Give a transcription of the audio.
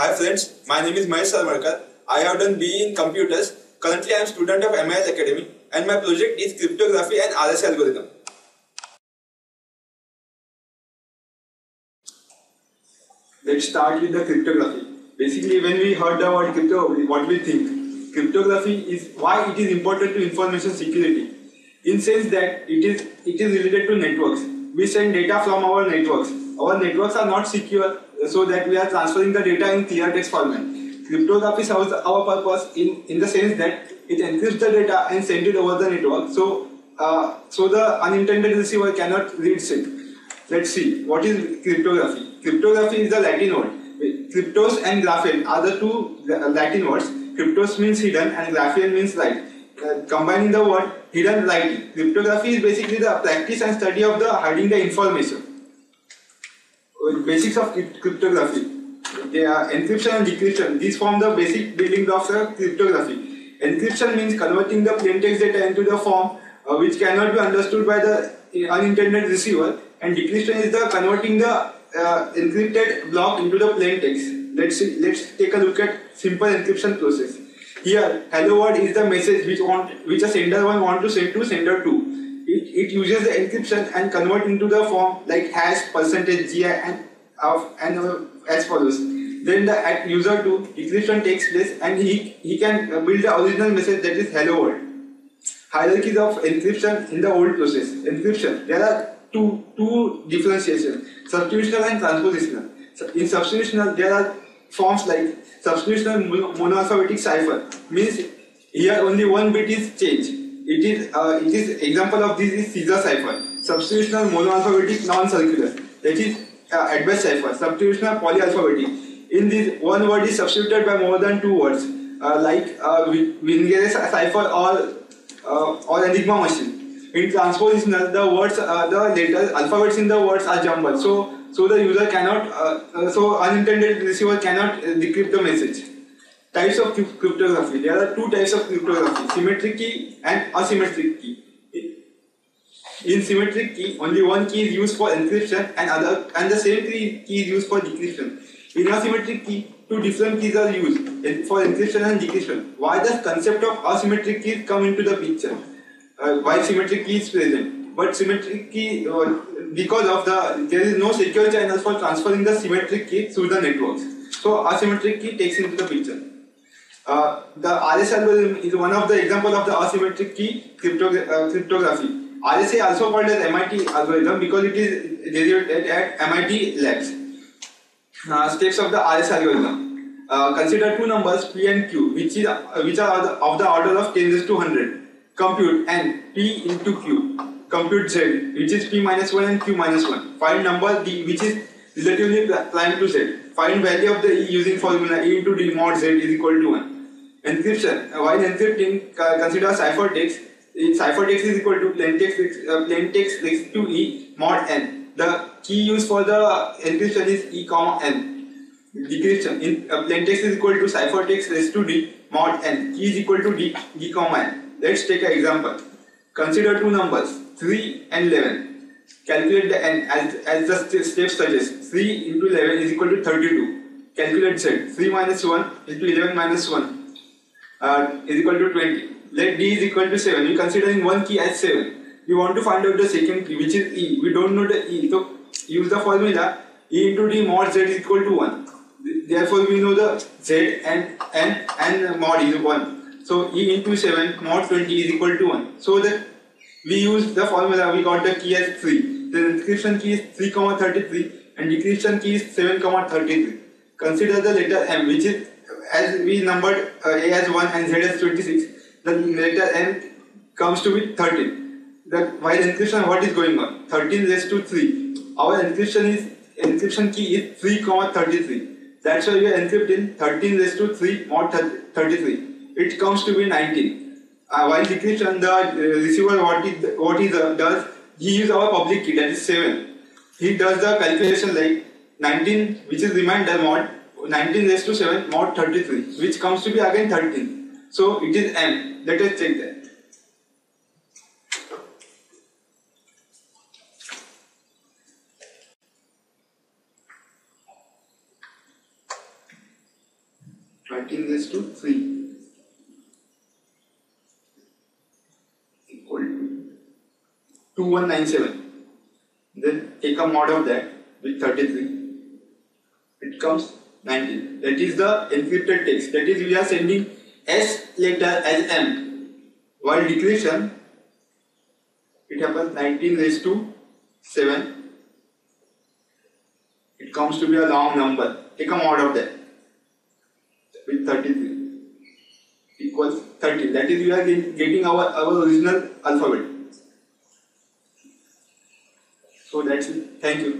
Hi friends, my name is Mahesh Sarmarkar. I have done BE in computers. Currently I am student of MIS Academy and my project is cryptography and RSA algorithm. Let's start with the cryptography. Basically, when we heard the word crypto, what we think? Cryptography is why it is important to information security. In sense that it is related to networks. We send data from our networks. Our networks are not secure, so that we are transferring the data in clear text format. Cryptography serves our purpose in the sense that it encrypts the data and sends it over the network. So the unintended receiver cannot read it. Let's see what is cryptography. Cryptography is the Latin word. Cryptos and graphen are the two Latin words. Cryptos means hidden and graphen means light. Combining the word hidden light. Cryptography is basically the practice and study of the hiding the information. Basics of cryptography. They are encryption and decryption. These form the basic building blocks of cryptography. Encryption means converting the plain text data into the form which cannot be understood by the unintended receiver, and decryption is the converting the encrypted block into the plain text. Let's take a look at simple encryption process. Here, hello world is the message which a sender one want to send to sender 2. It uses the encryption and convert into the form like hash, percentage, gi and as follows. Then the at user 2 decryption takes place and he can build the original message, that is hello world. Hierarchies of encryption in the old process. Encryption, there are two differentiations, substitutional and transpositional. In substitutional, there are forms like substitutional monoalphabetic cipher, means here only one bit is changed. It is example of this is Caesar cipher. Substitutional monoalphabetic non-circular, that is Edwards cipher. Substitutional polyalphabetic, in this one word is substituted by more than two words, like Wingeres cipher or Enigma machine. In transpositional, the words, the letters, alphabets in the words are jumbled, so the user cannot, so unintended receiver cannot decrypt the message. Types of cryptography. There are two types of cryptography: symmetric key and asymmetric key. In symmetric key, only one key is used for encryption and the same key is used for decryption. In asymmetric key, two different keys are used for encryption and decryption. Why does concept of asymmetric keys come into the picture? Why symmetric key is present? But symmetric key, because of there is no secure channel for transferring the symmetric key through the networks. So asymmetric key takes into the picture. The RSA algorithm is one of the example of the asymmetric key cryptography. RSA also called as MIT algorithm because it is derived at MIT labs. Steps of the RSA algorithm. Consider two numbers P and Q, which are of the order of 10 raised to 100. Compute N, P into Q. Compute Z, which is P minus 1 and Q minus 1. Find number D, which is relatively prime to Z. Find value of the E using formula E into D mod Z is equal to 1. Encryption. While encrypting, consider ciphertext. Ciphertext is equal to plain text raised to E mod N. The key used for the encryption is E comma N. Decryption. In plain text is equal to ciphertext raised to D mod N. Key is equal to D comma N. Let's take an example. Consider two numbers 3 and 11. Calculate the N as the step suggests. 3 into 11 is equal to 32. Calculate Z. 3 minus 1 into 11 minus 1 is equal to 20. Let D is equal to 7. We are considering one key as 7. We want to find out the second key, which is E. We don't know the E. So use the formula E into D mod Z is equal to 1. Therefore we know the Z and mod is 1. So E into 7 mod 20 is equal to 1. So that we use the formula, we got the key as 3. The encryption key is 3, 33 and decryption key is 7, 33. Consider the letter M, which is, as we numbered A as 1 and Z as 26, the letter M comes to be 13. While encryption, what is going on? 13 raised to 3. Our encryption key is 3, 33. That's why we are encrypting 13 raised to 3 mod 33. It comes to be 19. While decryption, the receiver what he does, he uses our public key, that is 7. He does the calculation like 19, which is reminder mod 19 raised to 7 mod 33, which comes to be again 13. So it is M. Let us check that. 19 raised to 3 equal to 2197. Then take a mod of that with 33. It comes 19. That is the encrypted text. That is, we are sending S letter as M. While decryption, it happens 19 raised to 7. It comes to be a long number. Take a mod of that with 33 equals 30. That is, we are getting our original alphabet. So that's it. Thank you.